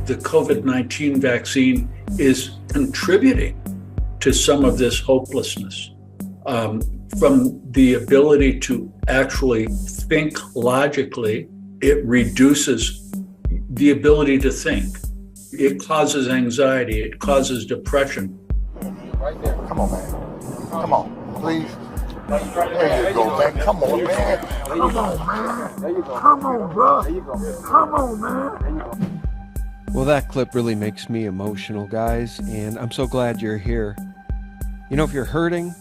The COVID-19 vaccine is contributing to some of this hopelessness, from the ability to actually think logically. It reduces the ability to think. It causes anxiety. It causes depression. Right there. Come on, man. Come on, please. There you go, man. Come on, man. Come on, man. There you go. Come on, bro. There you go. Come on, man. There you go. Well, that clip really makes me emotional, guys, and I'm so glad you're here. You know, if you're hurting,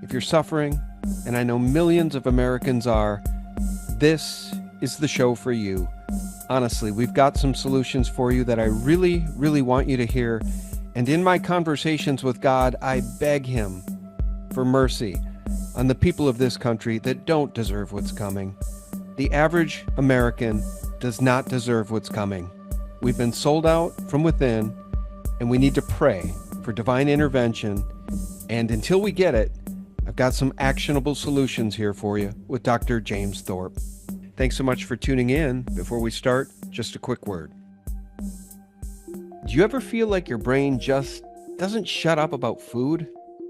if you're suffering, and I know millions of Americans are, this is the show for you. Honestly, we've got some solutions for you that I really, really want you to hear. And in my conversations with God, I beg Him for mercy on the people of this country that don't deserve what's coming. The average American does not deserve what's coming. We've been sold out from within, and we need to pray for divine intervention. And until we get it, I've got some actionable solutions here for you with Dr. James Thorp. Thanks so much for tuning in. Before we start, just a quick word. Do you ever feel like your brain just doesn't shut up about food?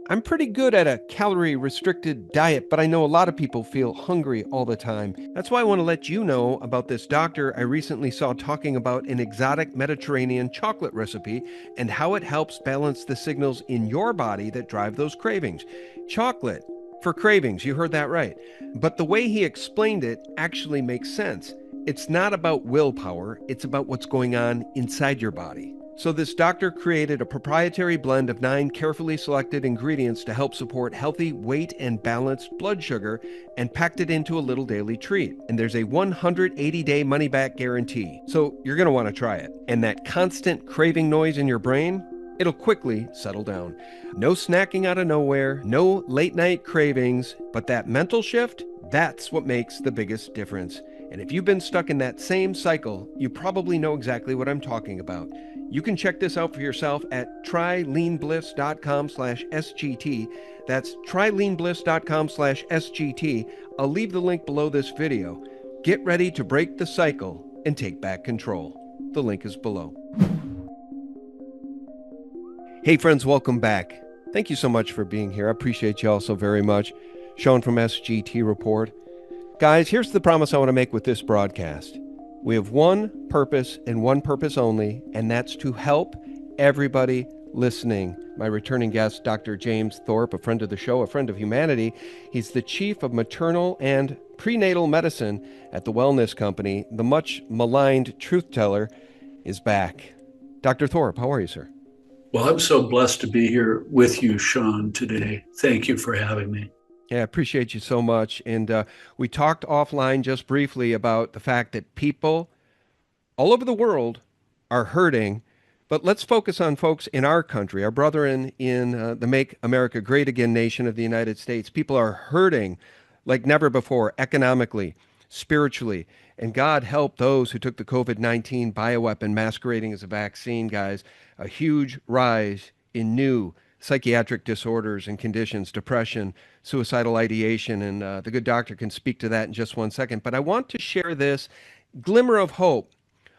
I'm pretty good at a calorie-restricted diet, but I know a lot of people feel hungry all the time. That's why I want to let you know about this doctor I recently saw talking about an exotic Mediterranean chocolate recipe and how it helps balance the signals in your body that drive those cravings. Chocolate for cravings, you heard that right. But the way he explained it actually makes sense. It's not about willpower, it's about what's going on inside your body. So this doctor created a proprietary blend of 9 carefully selected ingredients to help support healthy weight and balanced blood sugar and packed it into a little daily treat. And there's a 180-day money-back guarantee. So you're going to want to try it. And that constant craving noise in your brain, it'll quickly settle down. No snacking out of nowhere, no late-night cravings, but that mental shift, that's what makes the biggest difference. And if you've been stuck in that same cycle, you probably know exactly what I'm talking about. You can check this out for yourself at tryleanbliss.com/SGT. That's tryleanbliss.com/SGT. I'll leave the link below this video. Get ready to break the cycle and take back control. The link is below. Hey friends, welcome back. Thank you so much for being here. I appreciate you all so very much. Sean from SGT Report. Guys, here's the promise I want to make with this broadcast. We have one purpose and one purpose only, and that's to help everybody listening. My returning guest, Dr. James Thorp, a friend of the show, a friend of humanity. He's the chief of maternal and prenatal medicine at the wellness company. The much maligned truth teller is back. Dr. Thorp, how are you, sir? Well, I'm so blessed to be here with you, Sean, today. Thank you for having me. Yeah, I appreciate you so much. And we talked offline just briefly about the fact that people all over the world are hurting. But let's focus on folks in our country, our brethren in the Make America Great Again nation of the United States. People are hurting like never before, economically, spiritually. And God help those who took the COVID-19 bioweapon masquerading as a vaccine, guys. A huge rise in new psychiatric disorders and conditions, depression, suicidal ideation, and the good doctor can speak to that in just one second. But I want to share this glimmer of hope.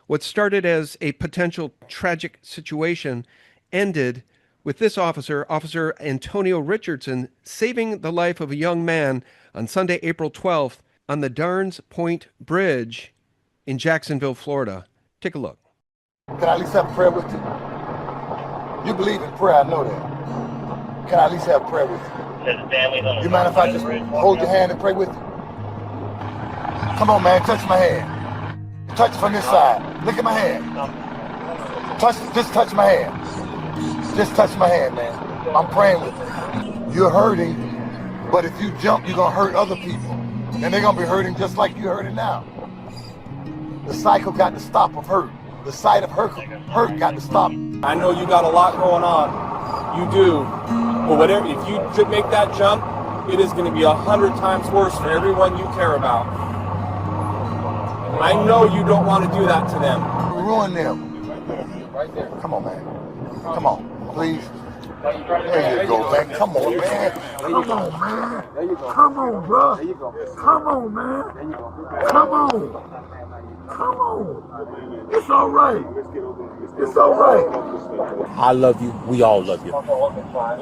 What started as a potential tragic situation ended with this officer, Officer Antonio Richardson, saving the life of a young man on Sunday, April 12th, on the Darns Point Bridge in Jacksonville, Florida. Take a look. Can I at least have a prayer with you? You believe in prayer, I know that. Can I at least have prayer with you? You mind if I just hold your hand and pray with you? Come on, man, touch my hand. Touch it from this side. Look at my hand. Just touch my hand. Just touch my hand, man. I'm praying with you. You're hurting, but if you jump, you're gonna hurt other people. And they're gonna be hurting just like you're hurting now. The cycle got to stop of hurt. The sight of hurt got to stop. I know you got a lot going on. You do. But whatever, if you make that jump, it is going to be 100 times worse for everyone you care about. I know you don't want to do that to them. Ruin them. Right there. Come on, man. Come on, please. There you go, man. Come on, man. Come on, man. Come on, bro. Come on, man. Come on. Come on. It's all right. It's all right. I love you. We all love you.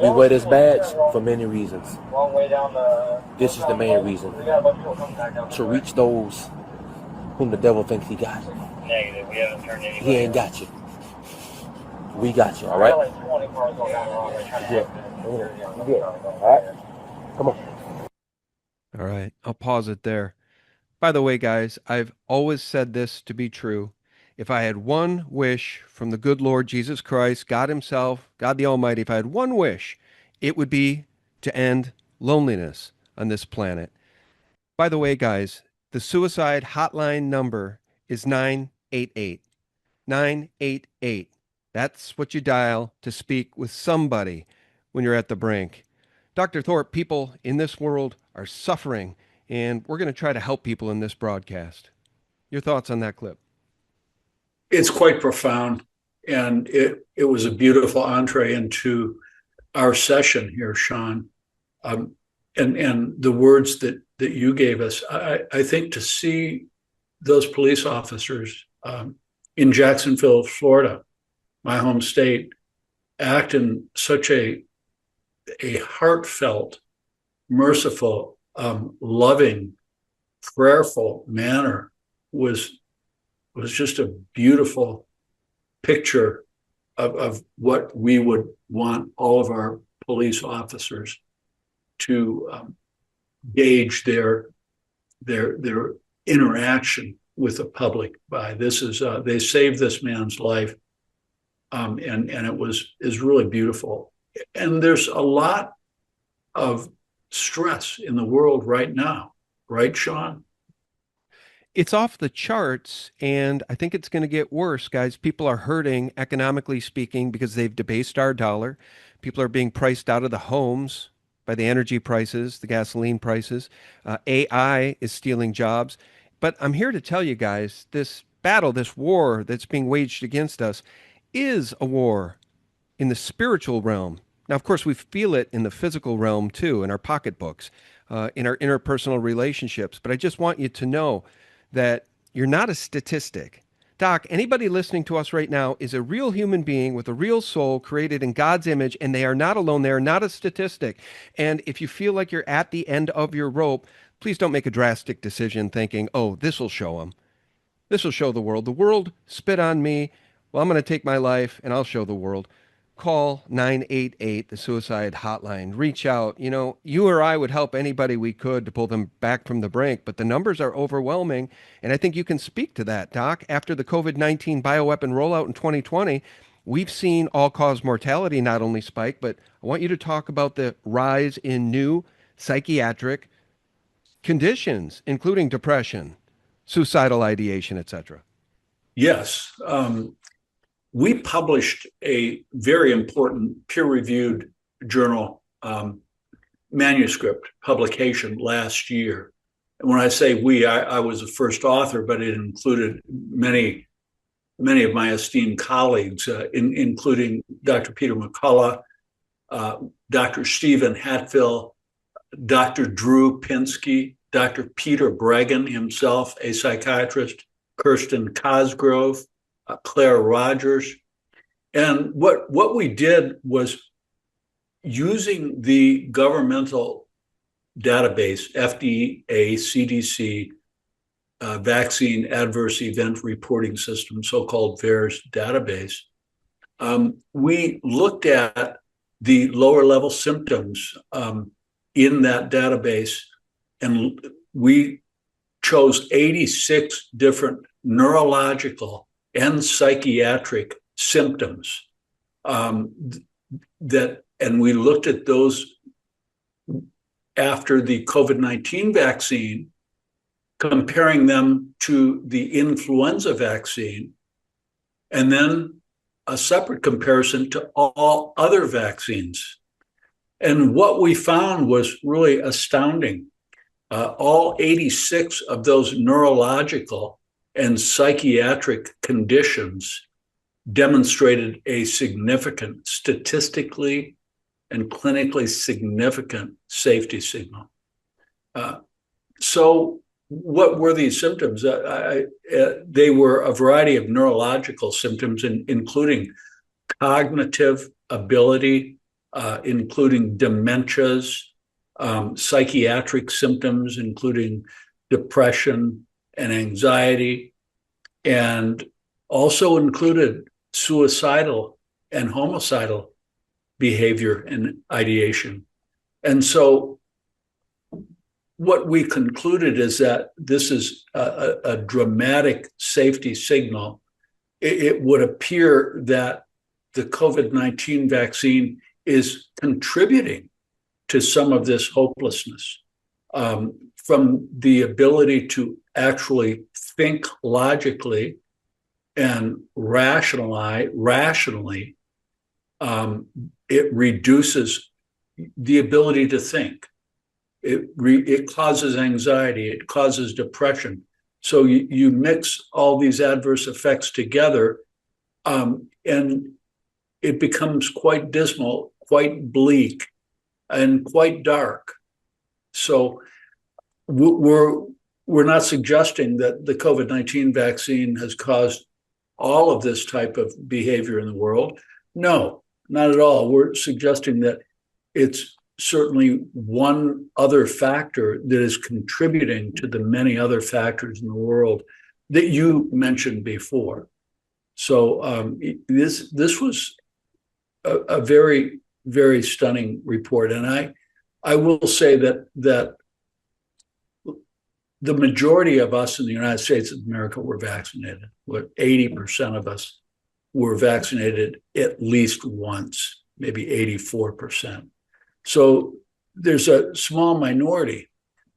We wear this badge for many reasons. This is the main reason. To reach those whom the devil thinks he got. Negative. We haven't turned anybody. He ain't got you. We got you, all right? Good. Good. All right? Come on. All right, I'll pause it there. By the way, guys, I've always said this to be true. If I had one wish from the good Lord Jesus Christ, God himself, God the Almighty, if I had one wish, it would be to end loneliness on this planet. By the way, guys, the suicide hotline number is 988. 988. That's what you dial to speak with somebody when you're at the brink. Dr. Thorp, people in this world are suffering, and we're going to try to help people in this broadcast. Your thoughts on that clip? It's quite profound, and it was a beautiful entree into our session here, Sean. And the words that you gave us, I think to see those police officers in Jacksonville, Florida, my home state, act in such a heartfelt, merciful, loving, prayerful manner was just a beautiful picture of what we would want all of our police officers to gauge their interaction with the public by. This is they saved this man's life, and it is really beautiful. And there's a lot of stress in the world right now, right, Sean? It's off the charts, and I think it's going to get worse, guys. People are hurting, economically speaking, because they've debased our dollar. People are being priced out of the homes by the energy prices, the gasoline prices. AI is stealing jobs. But I'm here to tell you guys, this battle, this war that's being waged against us is a war in the spiritual realm. Now, of course, we feel it in the physical realm, too, in our pocketbooks, in our interpersonal relationships. But I just want you to know that you're not a statistic. Doc, anybody listening to us right now is a real human being with a real soul created in God's image, and they are not alone. They are not a statistic. And if you feel like you're at the end of your rope, please don't make a drastic decision thinking, oh, this will show them. This will show the world. The world spit on me. Well, I'm going to take my life, and I'll show the world. Call 988, the suicide hotline. Reach out. You know, you or I would help anybody we could to pull them back from the brink, but the numbers are overwhelming, and I think you can speak to that, Doc. After the COVID-19 bioweapon rollout in 2020, we've seen all-cause mortality not only spike, but I want you to talk about the rise in new psychiatric conditions, including depression, suicidal ideation, etc. Yes. We published a very important peer-reviewed journal manuscript publication last year. And when I say we, I was the first author, but it included many of my esteemed colleagues, including Dr. Peter McCullough, Dr. Stephen Hatfill, Dr. Drew Pinsky, Dr. Peter Bregan himself, a psychiatrist, Kirsten Cosgrove, Claire Rogers. And what we did was using the governmental database, FDA, CDC, Vaccine Adverse Event Reporting System, so-called VAERS database, we looked at the lower level symptoms in that database, and we chose 86 different neurological and psychiatric symptoms and we looked at those after the COVID-19 vaccine, comparing them to the influenza vaccine, and then a separate comparison to all other vaccines. And what we found was really astounding. All 86 of those neurological and psychiatric conditions demonstrated a significant, statistically and clinically significant safety signal. So what were these symptoms? They were a variety of neurological symptoms, including cognitive ability, including dementias, psychiatric symptoms, including depression and anxiety, and also included suicidal and homicidal behavior and ideation. And so what we concluded is that this is a dramatic safety signal. It would appear that the COVID-19 vaccine is contributing to some of this hopelessness, from the ability to actually think logically and rationally. It reduces the ability to think. It causes anxiety. It causes depression. So you mix all these adverse effects together, and it becomes quite dismal, quite bleak, and quite dark. So we're not suggesting that the COVID-19 vaccine has caused all of this type of behavior in the world. No, not at all. We're suggesting that it's certainly one other factor that is contributing to the many other factors in the world that you mentioned before. So this was a very, very stunning report. And I will say that the majority of us in the United States of America were vaccinated. 80% of us were vaccinated at least once, maybe 84%. So there's a small minority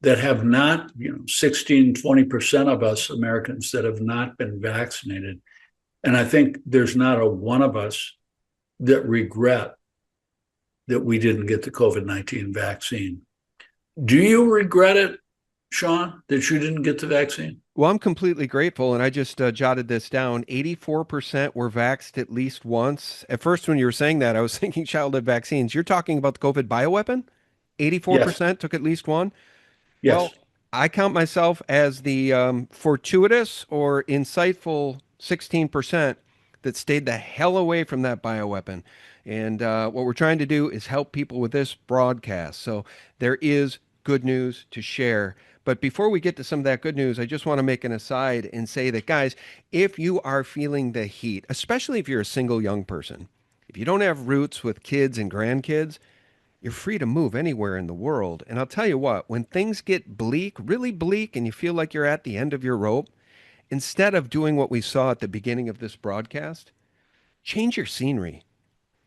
that have not, 16, 20% of us Americans that have not been vaccinated. And I think there's not a one of us that regret that we didn't get the COVID-19 vaccine. Do you regret it, Sean, that you didn't get the vaccine? Well, I'm completely grateful, and I just jotted this down. 84% were vaxxed at least once. At first, when you were saying that, I was thinking childhood vaccines. You're talking about the COVID bioweapon? 84% Yes. took at least one? Yes. Well, I count myself as the fortuitous or insightful 16% that stayed the hell away from that bioweapon. And what we're trying to do is help people with this broadcast. So there is good news to share. But before we get to some of that good news, I just want to make an aside and say that, guys, if you are feeling the heat, especially if you're a single young person, if you don't have roots with kids and grandkids, you're free to move anywhere in the world. And I'll tell you what, when things get bleak, really bleak, and you feel like you're at the end of your rope, instead of doing what we saw at the beginning of this broadcast, change your scenery,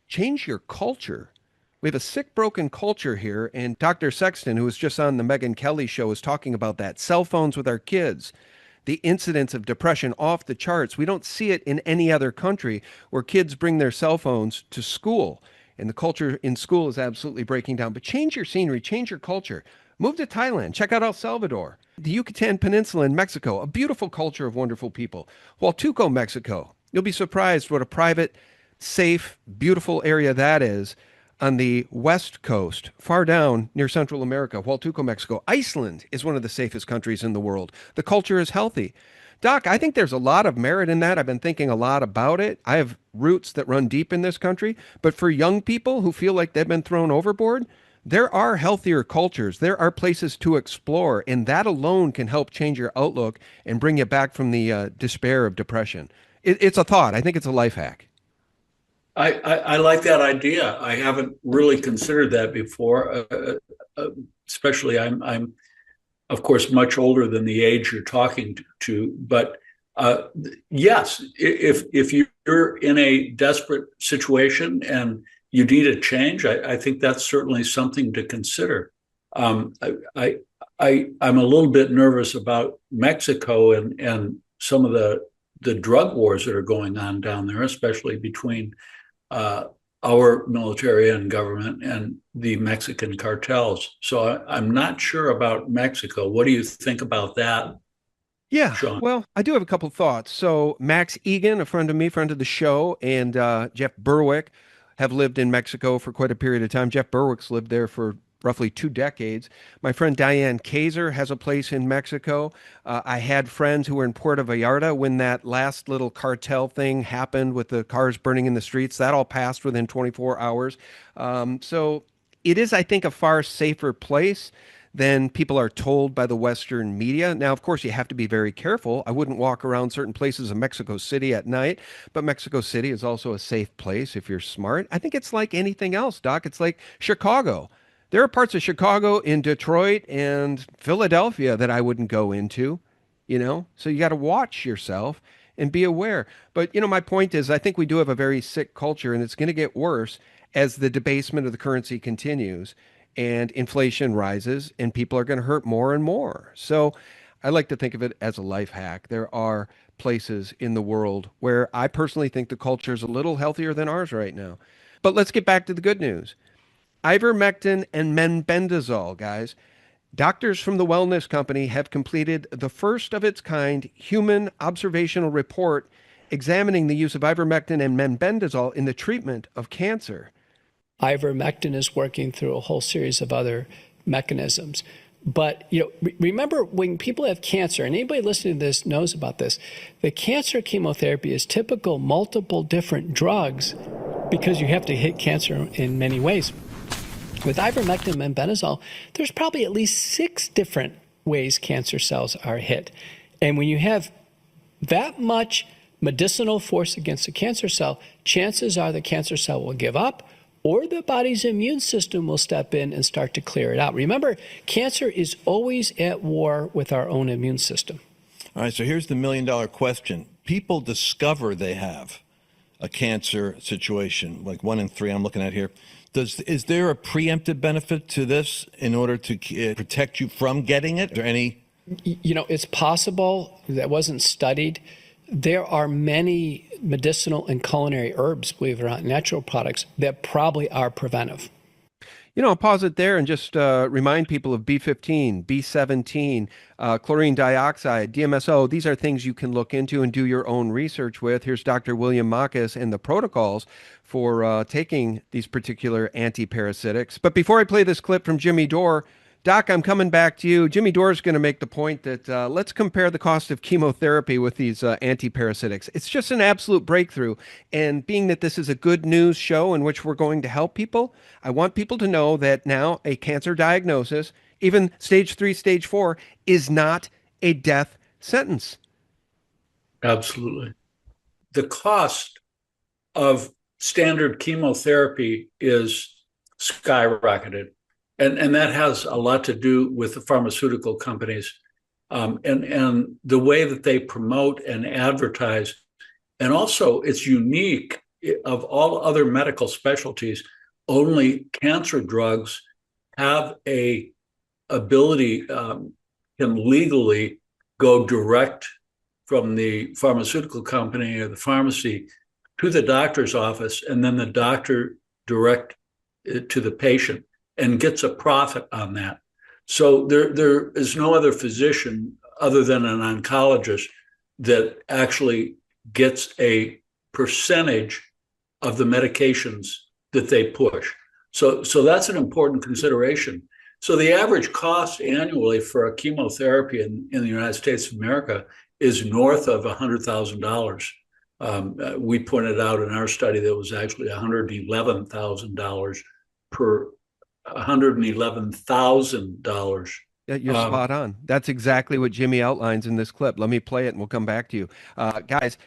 change your culture. We have a sick, broken culture here, and Dr. Sexton, who was just on the Megyn Kelly show, is talking about that. Cell phones with our kids, the incidence of depression off the charts. We don't see it in any other country where kids bring their cell phones to school, and the culture in school is absolutely breaking down. But change your scenery, change your culture. Move to Thailand. Check out El Salvador. The Yucatan Peninsula in Mexico, a beautiful culture of wonderful people. Hualtuco, Mexico. You'll be surprised what a private, safe, beautiful area that is on the west coast, far down near Central America, Hualtuco, Mexico. Iceland is one of the safest countries in the world. The culture is healthy. Doc, I think there's a lot of merit in that. I've been thinking a lot about it. I have roots that run deep in this country. But for young people who feel like they've been thrown overboard, there are healthier cultures. There are places to explore. And that alone can help change your outlook and bring you back from the despair of depression. It's a thought. I think it's a life hack. I like that idea. I haven't really considered that before. Especially, I'm of course much older than the age you're talking to. But yes, if you're in a desperate situation and you need a change, I think that's certainly something to consider. I'm a little bit nervous about Mexico and some of the drug wars that are going on down there, especially between our military and government and the Mexican cartels. So I'm not sure about Mexico. What do you think about that, Yeah, Sean? well, I do have a couple thoughts. So Max Egan, a friend of me, friend of the show, and Jeff Berwick have lived in Mexico for quite a period of time. Jeff Berwick's lived there for roughly 2 decades. My friend Diane Kaiser has a place in Mexico. I had friends who were in Puerto Vallarta when that last little cartel thing happened with the cars burning in the streets. That all passed within 24 hours. So it is, I think, a far safer place than people are told by the Western media. Now, of course, you have to be very careful. I wouldn't walk around certain places in Mexico City at night, but Mexico City is also a safe place if you're smart. I think it's like anything else, Doc. It's like Chicago. There are parts of Chicago, in Detroit and Philadelphia that I wouldn't go into, So you got to watch yourself and be aware. But, my point is, I think we do have a very sick culture, and it's going to get worse as the debasement of the currency continues and inflation rises, and people are going to hurt more and more. So I like to think of it as a life hack. There are places in the world where I personally think the culture is a little healthier than ours right now. But let's get back to the good news. Ivermectin and menbendazole, guys. Doctors from the Wellness Company have completed the first of its kind human observational report examining the use of ivermectin and menbendazole in the treatment of cancer. Ivermectin is working through a whole series of other mechanisms. But, remember when people have cancer, and anybody listening to this knows about this, the cancer chemotherapy is typical multiple different drugs because you have to hit cancer in many ways. With ivermectin and menbendazole, there's probably at least 6 different ways cancer cells are hit. And when you have that much medicinal force against a cancer cell, chances are the cancer cell will give up, or the body's immune system will step in and start to clear it out. Remember, cancer is always at war with our own immune system. All right, so here's the million-dollar question. People discover they have a cancer situation, like 1 in 3 I'm looking at here. Is there a preemptive benefit to this in order to protect you from getting it? Is there any? It's possible. That wasn't studied. There are many medicinal and culinary herbs, believe it or not, natural products that probably are preventive. I'll pause it there and just remind people of B15, B17, chlorine dioxide, DMSO. These are things you can look into and do your own research with. Here's Dr. William Makis and the protocols for taking these particular antiparasitics. But before I play this clip from Jimmy Dore, Doc, I'm coming back to you. Jimmy Dore is going to make the point that let's compare the cost of chemotherapy with these antiparasitics. It's just an absolute breakthrough. And being that this is a good news show in which we're going to help people, I want people to know that now a cancer diagnosis, even stage 3, stage 4, is not a death sentence. Absolutely. The cost of standard chemotherapy is skyrocketed. And that has a lot to do with the pharmaceutical companies and the way that they promote and advertise. And also, it's unique of all other medical specialties. Only cancer drugs have a ability, can legally go direct from the pharmaceutical company or the pharmacy to the doctor's office, and then the doctor direct it to the patient and gets a profit on that. So there is no other physician other than an oncologist that actually gets a percentage of the medications that they push. So that's an important consideration. So the average cost annually for a chemotherapy in the United States of America is north of $100,000. We pointed out in our study that it was actually $111,000 per $111,000. You're spot on. That's exactly what Jimmy outlines in this clip. Let me play it and we'll come back to you. Guys,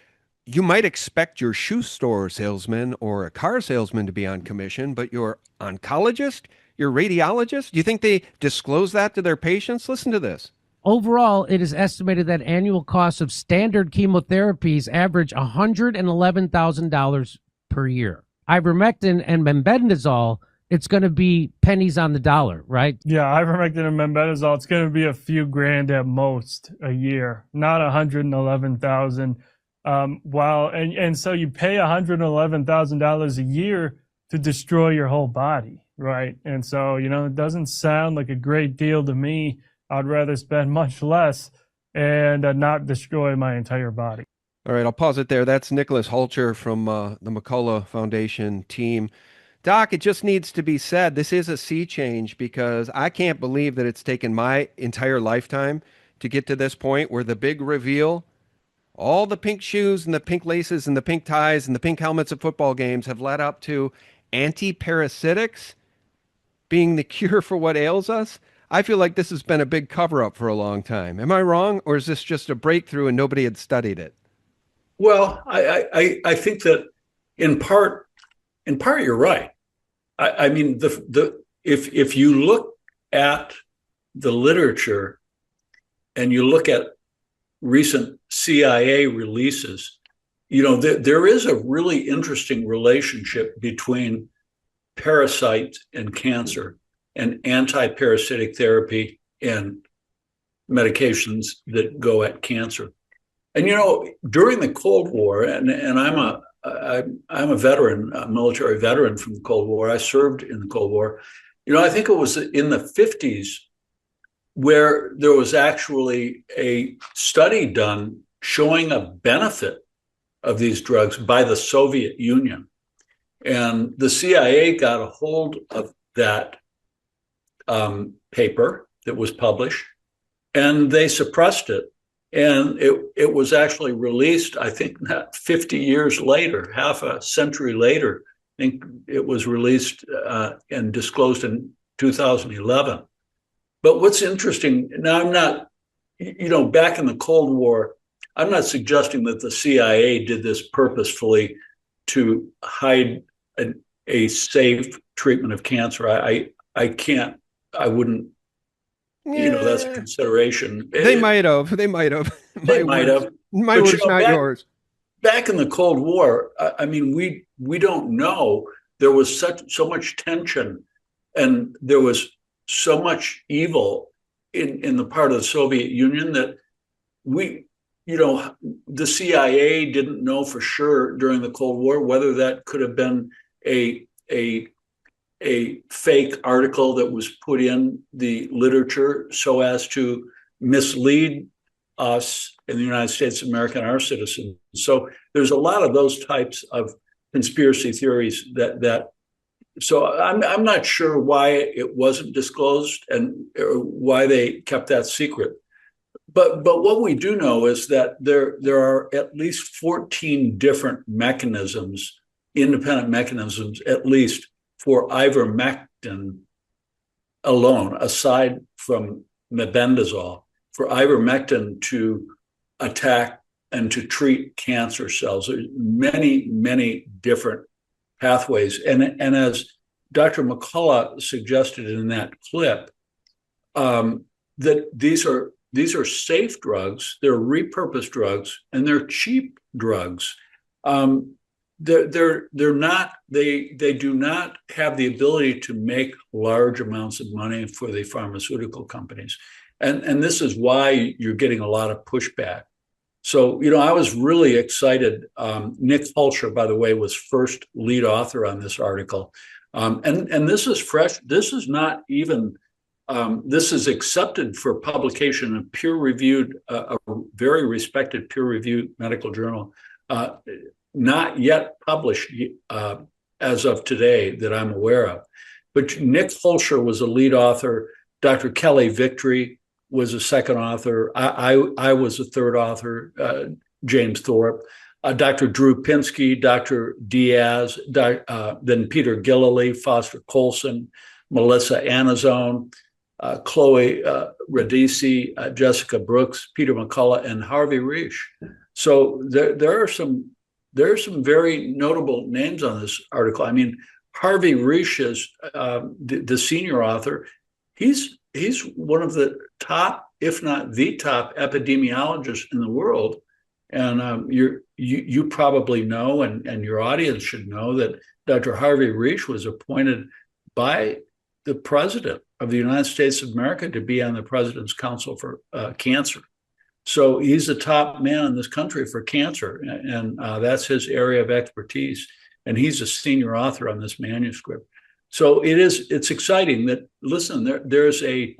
you might expect your shoe store salesman or a car salesman to be on commission, but your oncologist, your radiologist, do you think they disclose that to their patients? Listen to this. Overall, it is estimated that annual costs of standard chemotherapies average $111,000 per year. Ivermectin and menbendazole, it's going to be pennies on the dollar, right? Yeah, ivermectin and menbendazole, it's going to be a few grand at most a year, not 111,000. And so you pay $111,000 a year to destroy your whole body, right? And so, it doesn't sound like a great deal to me. I'd rather spend much less and not destroy my entire body. All right, I'll pause it there. That's Nicholas Hulcher from the McCullough Foundation team. Doc, it just needs to be said, this is a sea change because I can't believe that it's taken my entire lifetime to get to this point where the big reveal, all the pink shoes and the pink laces and the pink ties and the pink helmets at football games have led up to antiparasitics being the cure for what ails us. I feel like this has been a big cover up for a long time. Am I wrong? Or is this just a breakthrough and nobody had studied it? Well, I think that in part you're right. I mean, the if you look at the literature and you look at recent CIA releases, there is a really interesting relationship between parasites and cancer and anti-parasitic therapy and medications that go at cancer. And during the Cold War, and I'm a veteran, a military veteran from the Cold War. I served in the Cold War. I think it was in the 50s where there was actually a study done showing a benefit of these drugs by the Soviet Union. And the CIA got a hold of that paper that was published, and they suppressed it. And it was actually released, I think, not 50 years later, half a century later. I think it was released and disclosed in 2011. But what's interesting, now I'm not, back in the Cold War, I'm not suggesting that the CIA did this purposefully to hide a safe treatment of cancer. I wouldn't, that's a consideration. They might have. They might have. They might have. My words, not yours. Back in the Cold War, I mean, we don't know. There was so much tension, and there was so much evil in the part of the Soviet Union that the CIA didn't know for sure during the Cold War whether that could have been a fake article that was put in the literature so as to mislead us in the United States of America and our citizens. So there's a lot of those types of conspiracy theories so I'm not sure why it wasn't disclosed and why they kept that secret. But what we do know is that there are at least 14 different mechanisms, independent mechanisms, at least, for ivermectin alone, aside from mebendazole, for ivermectin to attack and to treat cancer cells. There's many, many different pathways. And as Dr. McCullough suggested in that clip, that these are safe drugs, they're repurposed drugs, and they're cheap drugs. They're not, they do not have the ability to make large amounts of money for the pharmaceutical companies. And this is why you're getting a lot of pushback. So, I was really excited. Nick Fulcher, by the way, was first lead author on this article. And this is fresh. This is not even, this is accepted for publication in a peer-reviewed, a very respected peer-reviewed medical journal, not yet published as of today that I'm aware of. But Nick Fulcher was a lead author. Dr. Kelly Victory was a second author. I was a third author, James Thorp. Dr. Drew Pinsky, Dr. Diaz, then Peter Gillily, Foster Colson, Melissa Anazone, Chloe Radici, Jessica Brooks, Peter McCullough, and Harvey Reish. So there are some very notable names on this article. I mean, Harvey Reish is the senior author. He's one of the top, if not the top, epidemiologists in the world. And you probably know, and your audience should know, that Dr. Harvey Reish was appointed by the President of the United States of America to be on the President's Council for Cancer. So he's the top man in this country for cancer, and that's his area of expertise. And he's a senior author on this manuscript. So it's exciting that, listen, there's a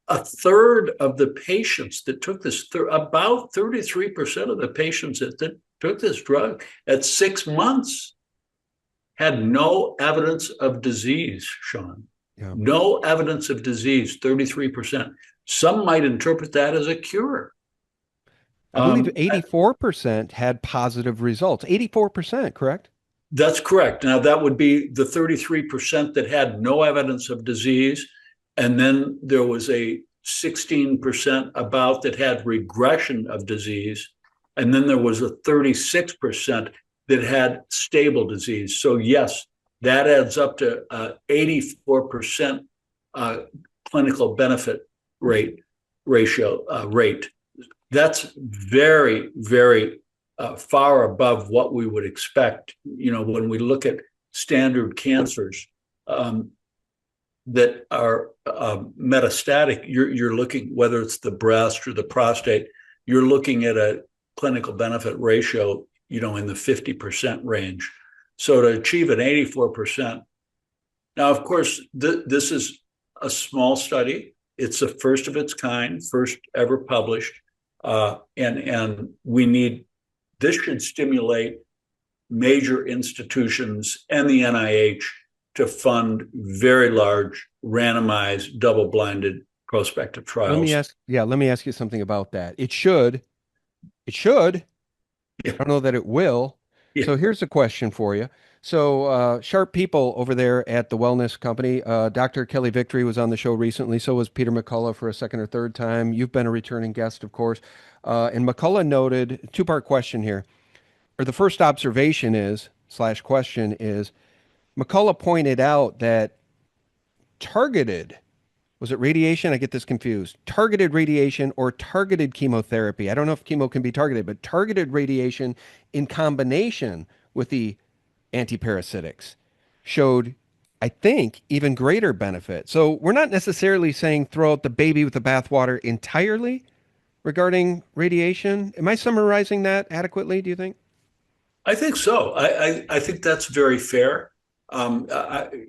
a third of the patients that took this, about 33% of the patients that took this drug at 6 months had no evidence of disease, Sean. Yeah. No evidence of disease, 33%. Some might interpret that as a cure. I believe 84% had positive results. 84%, correct? That's correct. Now, that would be the 33% that had no evidence of disease. And then there was a 16% about that had regression of disease. And then there was a 36% that had stable disease. So yes, that adds up to 84% clinical benefit rate. That's very, very far above what we would expect. You know, when we look at standard cancers that are metastatic, you're looking, whether it's the breast or the prostate, you're looking at a clinical benefit ratio, you know, in the 50% range. So to achieve an 84%. Now, of course, this is a small study. It's the first of its kind, first ever published. And this should stimulate major institutions and the NIH to fund very large, randomized, double-blinded prospective trials. Let me ask you something about that. It should. Yeah. I don't know that it will. Yeah. So here's a question for you. So sharp people over there at the wellness company, Dr. Kelly Victory was on the show recently. So was Peter McCullough for a second or third time. You've been a returning guest, of course. And McCullough noted, two-part question here, or the first observation is, / question is, McCullough pointed out that targeted, was it radiation? I get this confused. Targeted radiation or targeted chemotherapy. I don't know if chemo can be targeted, but targeted radiation in combination with the antiparasitics showed, I think, even greater benefit. So we're not necessarily saying throw out the baby with the bathwater entirely regarding radiation. Am I summarizing that adequately, do you think? I think so. I think that's very fair.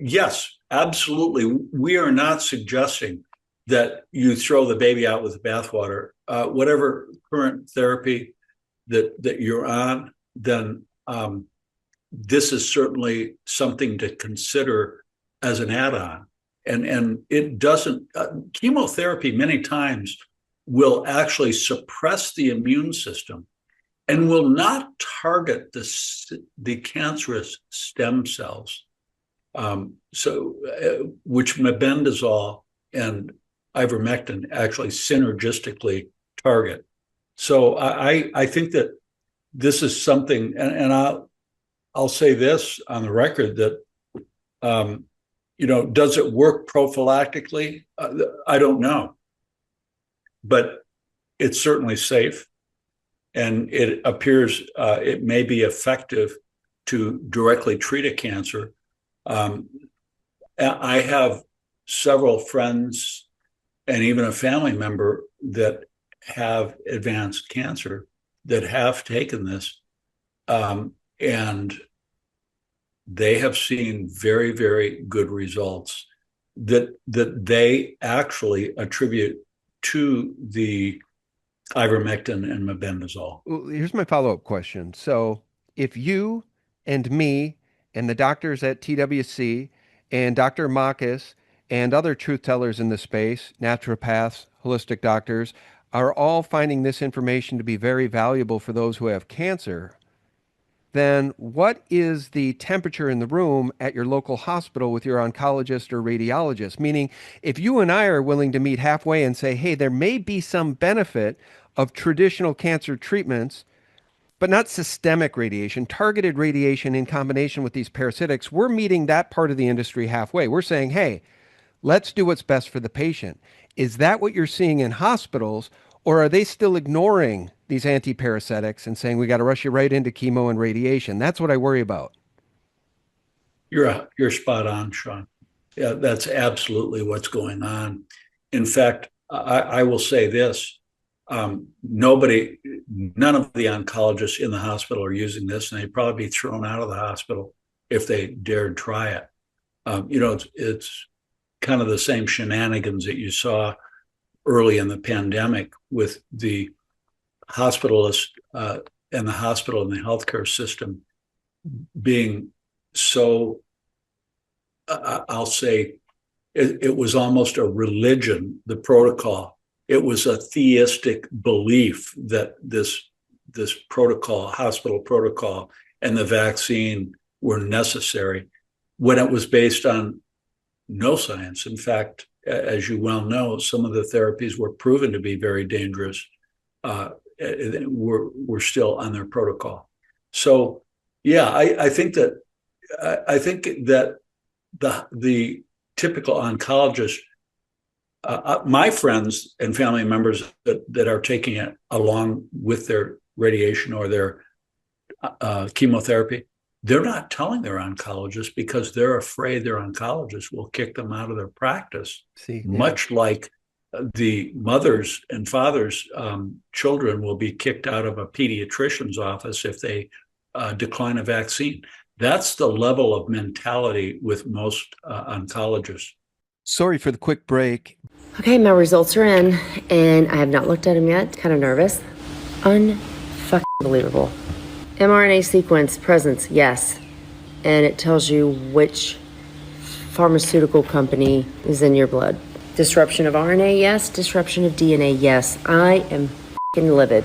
Yes, absolutely. We are not suggesting that you throw the baby out with the bathwater. Whatever current therapy that you're on, then this is certainly something to consider as an add-on. And it doesn't, chemotherapy many times will actually suppress the immune system and will not target the cancerous stem cells. Which mebendazole and ivermectin actually synergistically target. So I think that this is something, and I'll say this on the record that, does it work prophylactically? I don't know, but it's certainly safe, and it appears it may be effective to directly treat a cancer. I have several friends and even a family member that have advanced cancer that have taken this, and they have seen very, very good results that they actually attribute to the ivermectin and mebendazole. Well, here's my follow-up question. So if you and me and the doctors at TWC and Dr. Makis and other truth tellers in the space, naturopaths, holistic doctors, are all finding this information to be very valuable for those who have cancer, then what is the temperature in the room at your local hospital with your oncologist or radiologist? Meaning, if you and I are willing to meet halfway and say, hey, there may be some benefit of traditional cancer treatments, but not systemic radiation, targeted radiation in combination with these parasitics, we're meeting that part of the industry halfway. We're saying, hey, let's do what's best for the patient. Is that what you're seeing in hospitals, or are they still ignoring these antiparasitics and saying we got to rush you right into chemo and radiation? That's what I worry about. You're spot on, Sean. Yeah, that's absolutely what's going on. In fact, I will say this. None of the oncologists in the hospital are using this, and they'd probably be thrown out of the hospital if they dared try it. It's kind of the same shenanigans that you saw early in the pandemic with the hospitalists and the hospital and the healthcare system being so, I'll say, it was almost a religion, the protocol. It was a theistic belief that this protocol, hospital protocol, and the vaccine were necessary when it was based on no science. In fact, as you well know, some of the therapies were proven to be very dangerous. Were still on their protocol. So, yeah, I think that the typical oncologist, my friends and family members that are taking it along with their radiation or their chemotherapy, they're not telling their oncologist because they're afraid their oncologist will kick them out of their practice. Much like the mothers and fathers' children will be kicked out of a pediatrician's office if they decline a vaccine. That's the level of mentality with most oncologists. Sorry for the quick break. Okay, my results are in, and I have not looked at them yet. Kind of nervous. Unbelievable. mRNA sequence presence, yes. And it tells you which pharmaceutical company is in your blood. Disruption of RNA, yes. Disruption of DNA, yes. I am livid.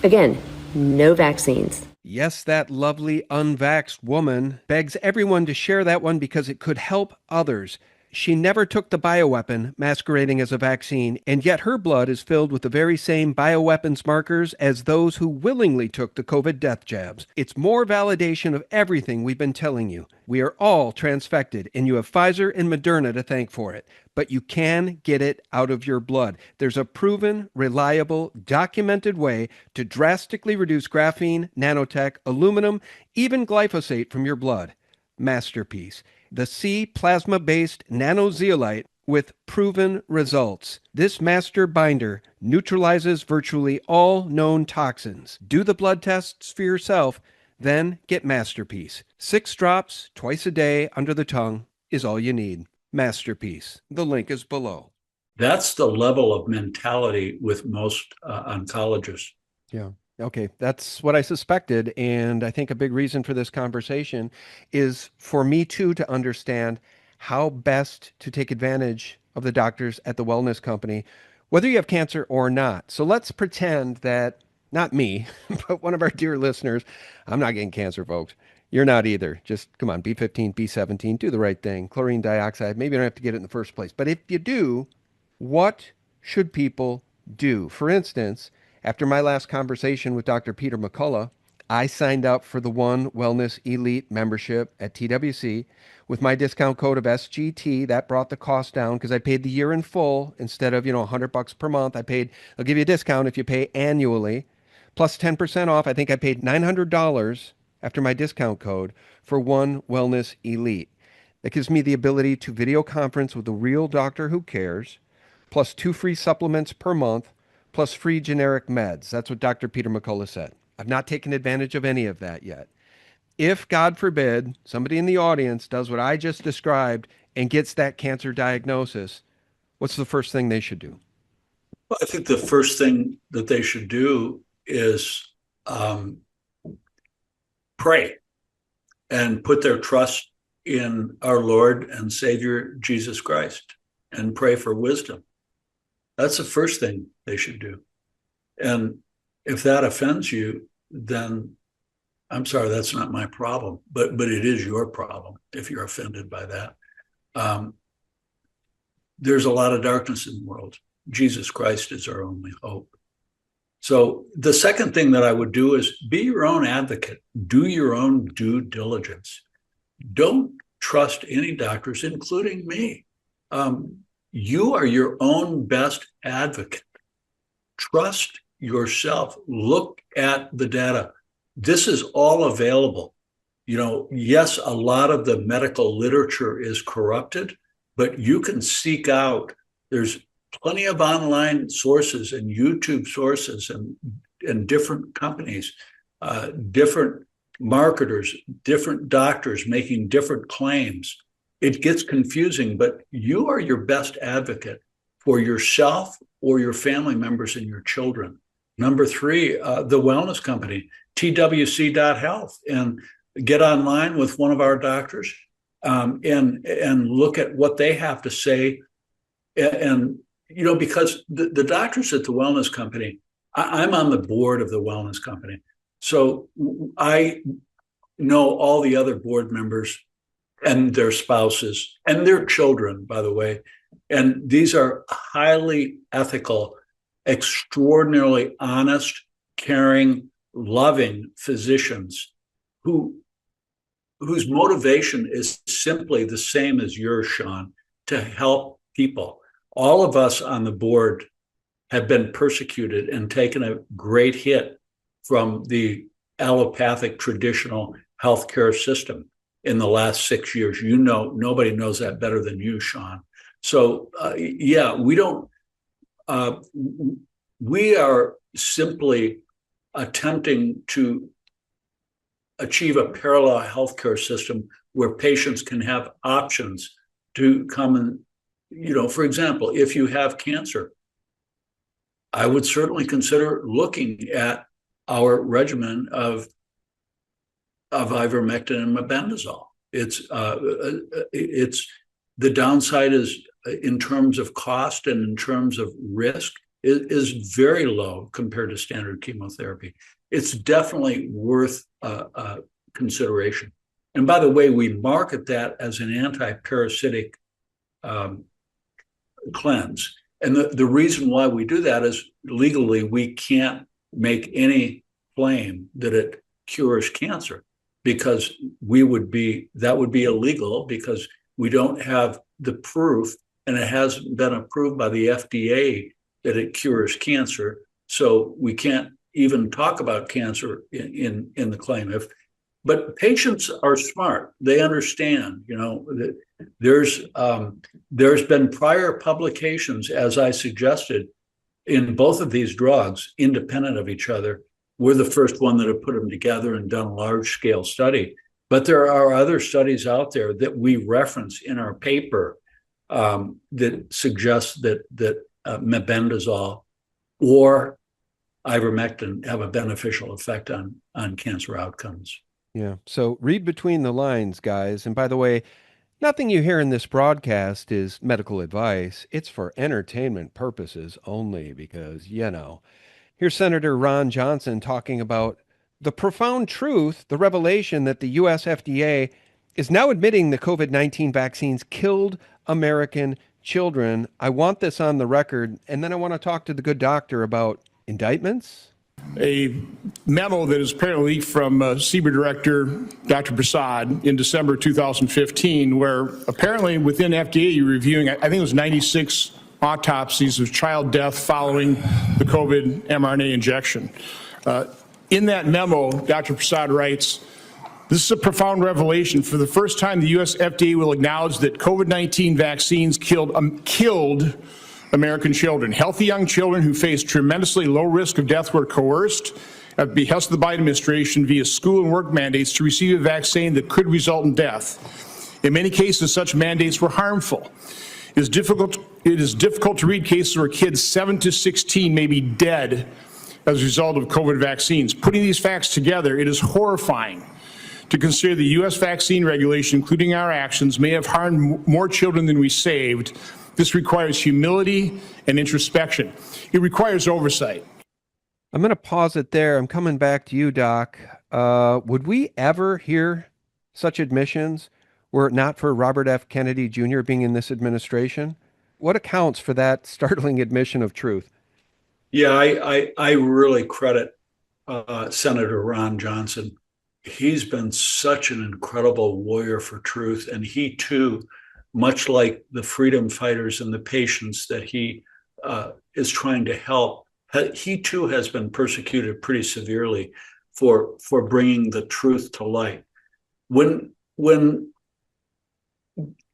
Again, no vaccines. Yes, that lovely unvaxxed woman begs everyone to share that one because it could help others. She never took the bioweapon masquerading as a vaccine, and yet her blood is filled with the very same bioweapons markers as those who willingly took the COVID death jabs. It's more validation of everything we've been telling you. We are all transfected, and you have Pfizer and Moderna to thank for it. But you can get it out of your blood. There's a proven, reliable, documented way to drastically reduce graphene, nanotech, aluminum, even glyphosate from your blood. Masterpiece. The C plasma-based nanozeolite with proven results. This master binder neutralizes virtually all known toxins. Do the blood tests for yourself, then get Masterpiece. 6 drops twice a day under the tongue is all you need. Masterpiece. The link is below. That's the level of mentality with most oncologists. Yeah. Okay, that's what I suspected, and I think a big reason for this conversation is for me, too, to understand how best to take advantage of the doctors at the wellness company, whether you have cancer or not. So let's pretend that, not me, but one of our dear listeners, I'm not getting cancer, folks. You're not either. Just, come on, B15, B17, do the right thing. Chlorine dioxide, maybe you don't have to get it in the first place. But if you do, what should people do? For instance, after my last conversation with Dr. Peter McCullough, I signed up for the One Wellness Elite membership at TWC with my discount code of SGT. That brought the cost down because I paid the year in full instead of, $100 per month. They'll give you a discount if you pay annually, plus 10% off. I think I paid $900 after my discount code for One Wellness Elite. That gives me the ability to video conference with a real doctor who cares, plus 2 free supplements per month, plus free generic meds. That's what Dr. Peter McCullough said. I've not taken advantage of any of that yet. If, God forbid, somebody in the audience does what I just described and gets that cancer diagnosis, what's the first thing they should do? Well, I think the first thing that they should do is pray and put their trust in our Lord and Savior, Jesus Christ, and pray for wisdom. That's the first thing they should do. And if that offends you, then I'm sorry, that's not my problem, but it is your problem if you're offended by that. There's a lot of darkness in the world. Jesus Christ is our only hope. So the second thing that I would do is be your own advocate. Do your own due diligence. Don't trust any doctors, including me. You are your own best advocate. Trust yourself. Look at the data. This is all available. Yes, a lot of the medical literature is corrupted, but you can seek out. There's plenty of online sources and YouTube sources and different companies, different marketers, different doctors making different claims. It gets confusing, but you are your best advocate for yourself or your family members and your children. Number three, the wellness company, twc.health, and get online with one of our doctors and look at what they have to say. And because the doctors at the wellness company, I'm on the board of the wellness company. So I know all the other board members and their spouses and their children, by the way. And these are highly ethical, extraordinarily honest, caring, loving physicians whose motivation is simply the same as yours, Sean, to help people. All of us on the board have been persecuted and taken a great hit from the allopathic traditional healthcare system in the last 6 years. Nobody knows that better than you, Sean. So, we are simply attempting to achieve a parallel healthcare system where patients can have options to come and, for example, if you have cancer, I would certainly consider looking at our regimen of ivermectin and mebendazole. It's the downside is in terms of cost and in terms of risk is very low compared to standard chemotherapy. It's definitely worth consideration. And by the way, we market that as an anti-parasitic cleanse. And the reason why we do that is legally we can't make any claim that it cures cancer, because that would be illegal, because we don't have the proof, and it hasn't been approved by the FDA that it cures cancer. So we can't even talk about cancer in the claim. But patients are smart. They understand, that there's been prior publications, as I suggested, in both of these drugs, independent of each other. We're the first one that have put them together and done a large scale study. But there are other studies out there that we reference in our paper that suggest that mebendazole or ivermectin have a beneficial effect on cancer outcomes. Yeah. So read between the lines, guys. And by the way, nothing you hear in this broadcast is medical advice. It's for entertainment purposes only, because, here's Senator Ron Johnson talking about the profound truth, the revelation that the U.S. FDA is now admitting the COVID-19 vaccines killed American children. I want this on the record, and then I want to talk to the good doctor about indictments. A memo that is apparently leaked from CBER Director Dr. Prasad in December 2015, where apparently within FDA you're reviewing, I think it was 96 autopsies of child death following the COVID mRNA injection. In that memo, Dr. Prasad writes, "This is a profound revelation. For the first time, the U.S. FDA will acknowledge that COVID-19 vaccines killed American children. Healthy young children who faced tremendously low risk of death were coerced at the behest of the Biden administration via school and work mandates to receive a vaccine that could result in death. In many cases, such mandates were harmful. It is difficult to read cases where kids 7 to 16 may be dead as a result of COVID vaccines. Putting these facts together, it is horrifying to consider the U.S. vaccine regulation, including our actions, may have harmed more children than we saved. This requires humility and introspection. It requires oversight." I'm going to pause it there. I'm coming back to you, Doc. Would we ever hear such admissions were it not for Robert F. Kennedy Jr. being in this administration? What accounts for that startling admission of truth? Yeah, I really credit Senator Ron Johnson. He's been such an incredible warrior for truth. And he too, much like the freedom fighters and the patients that he is trying to help, he too has been persecuted pretty severely for bringing the truth to light. When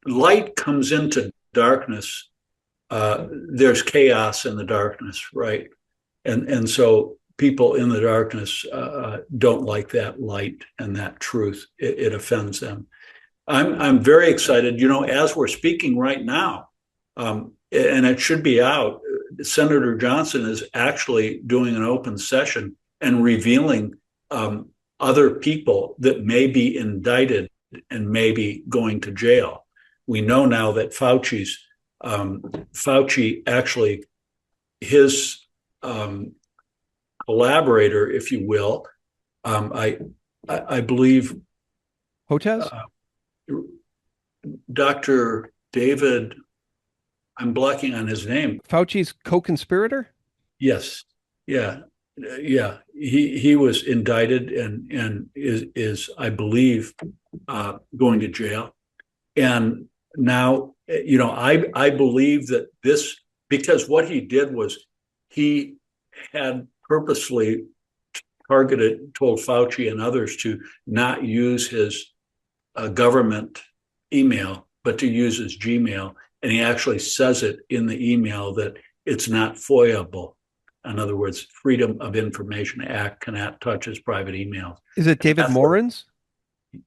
light comes into darkness, there's chaos in the darkness, right? And so people in the darkness don't like that light and that truth. It offends them. I'm very excited. As we're speaking right now, and it should be out. Senator Johnson is actually doing an open session and revealing other people that may be indicted and may be going to jail. We know now that Fauci actually, his collaborator, if you will, I believe Hotez? Dr. David, I'm blocking on his name. Fauci's co-conspirator? Yes. Yeah. Yeah. He was indicted and is I believe, going to jail. And now, I believe that this, because what he did was he had purposely told Fauci and others to not use his government email, but to use his Gmail. And he actually says it in the email that it's not FOIAble. In other words, Freedom of Information Act cannot touch his private emails. Is it David Morans?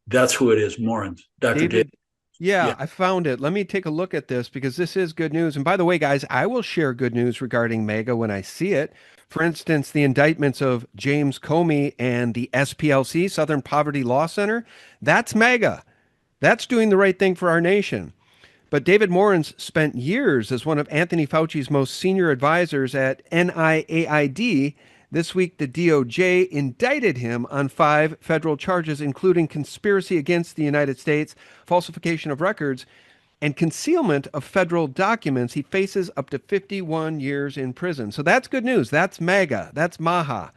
That's who it is, Morans. Dr. David. Yeah, I found it. Let me take a look at this because this is good news. And by the way, guys, I will share good news regarding MAGA when I see it. For instance, the indictments of James Comey and the SPLC, Southern Poverty Law Center, that's MAGA. That's doing the right thing for our nation. But David Morans spent years as one of Anthony Fauci's most senior advisors at NIAID. This week, the DOJ indicted him on 5 federal charges, including conspiracy against the United States, falsification of records, and concealment of federal documents. He faces up to 51 years in prison. So that's good news. That's MAGA. That's MAHA.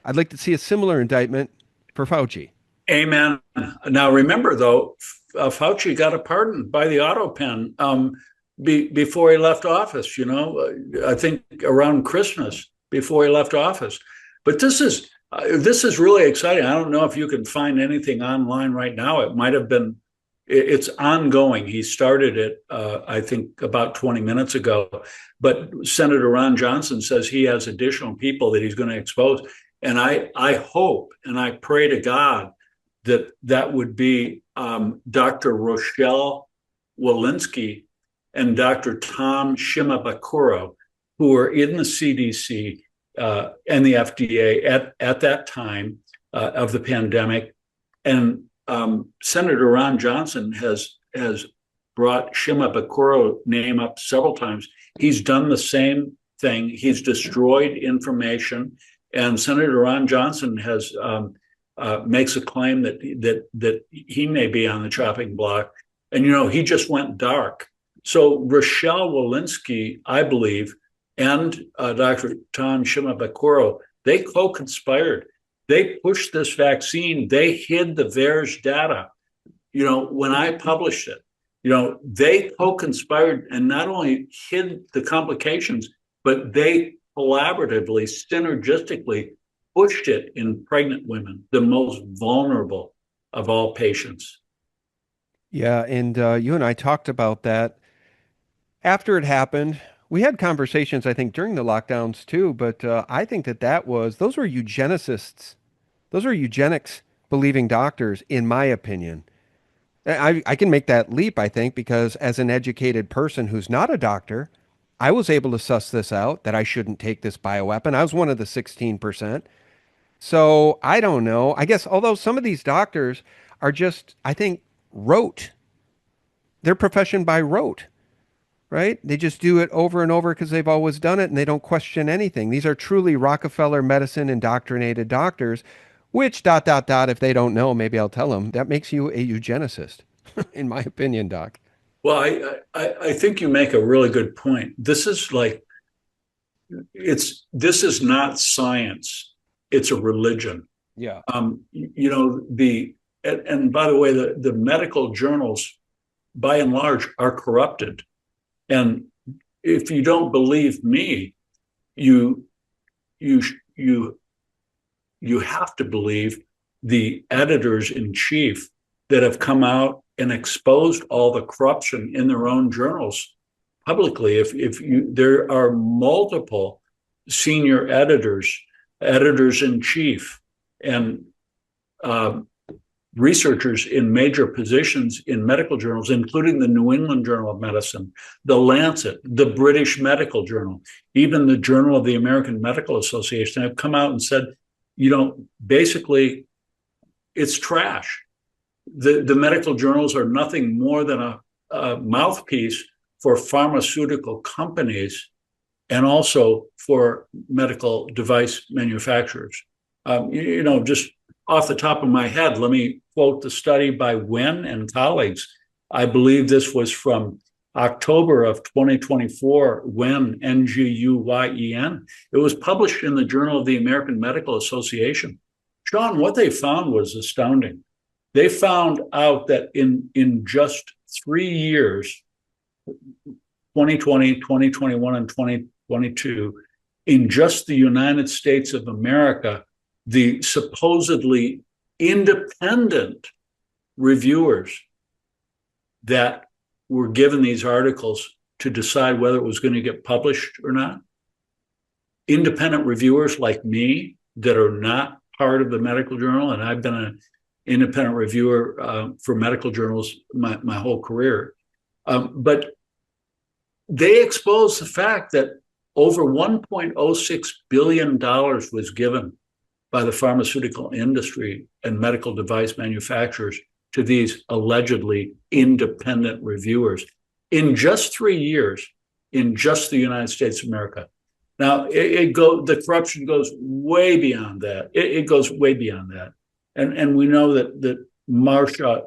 I'd like to see a similar indictment for Fauci. Amen. Now, remember, though, Fauci got a pardon by the auto pen before he left office, I think around Christmas before he left office. But this is really exciting. I don't know if you can find anything online right now. It might have been, it's ongoing. He started it, I think, about 20 minutes ago. But Senator Ron Johnson says he has additional people that he's going to expose. And I hope and I pray to God that would be Dr. Rochelle Walensky and Dr. Tom Shimabukuro, who were in the CDC and the FDA at that time of the pandemic. And Senator Ron Johnson has brought Shimabukuro name up several times. He's done the same thing. He's destroyed information. And Senator Ron Johnson has makes a claim that he may be on the chopping block. And, he just went dark. So Rochelle Walensky, I believe, and Dr. Tom Shimabukuro, they co-conspired. They pushed this vaccine. They hid the VAERS data. When I published it, they co-conspired and not only hid the complications, but they collaboratively, synergistically pushed it in pregnant women, the most vulnerable of all patients. Yeah, and you and I talked about that after it happened. We had conversations, I think, during the lockdowns too, but I think those were eugenicists. Those were eugenics believing doctors, in my opinion. I can make that leap, I think, because as an educated person who's not a doctor, I was able to suss this out, that I shouldn't take this bioweapon. I was one of the 16%. So I don't know. I guess, although some of these doctors are just, I think, rote. They're profession by rote, right? They just do it over and over because they've always done it and they don't question anything. These are truly Rockefeller medicine indoctrinated doctors, which ... if they don't know, maybe I'll tell them, that makes you a eugenicist, in my opinion, Doc. Well, I think you make a really good point. This is not science. It's a religion. Yeah. And by the way, the medical journals, by and large, are corrupted. And if you don't believe me, you have to believe the editors in chief that have come out and exposed all the corruption in their own journals publicly. There are multiple senior editors in chief, and researchers in major positions in medical journals, including the New England Journal of Medicine, the Lancet, the British Medical Journal, even the Journal of the American Medical Association, have come out and said, basically, it's trash. The medical journals are nothing more than a mouthpiece for pharmaceutical companies and also for medical device manufacturers. Just off the top of my head, let me quote the study by Wen and colleagues. I believe this was from October of 2024, Wen, Nguyen. It was published in the Journal of the American Medical Association. Sean, what they found was astounding. They found out that in just 3 years, 2020, 2021, and 2022, in just the United States of America, the supposedly independent reviewers that were given these articles to decide whether it was going to get published or not, independent reviewers like me that are not part of the medical journal, and I've been an independent reviewer for medical journals my whole career, but they exposed the fact that over $1.06 billion was given by the pharmaceutical industry and medical device manufacturers to these allegedly independent reviewers in just 3 years in just the United States of America. Now, the corruption goes way beyond that. It goes way beyond that. And we know that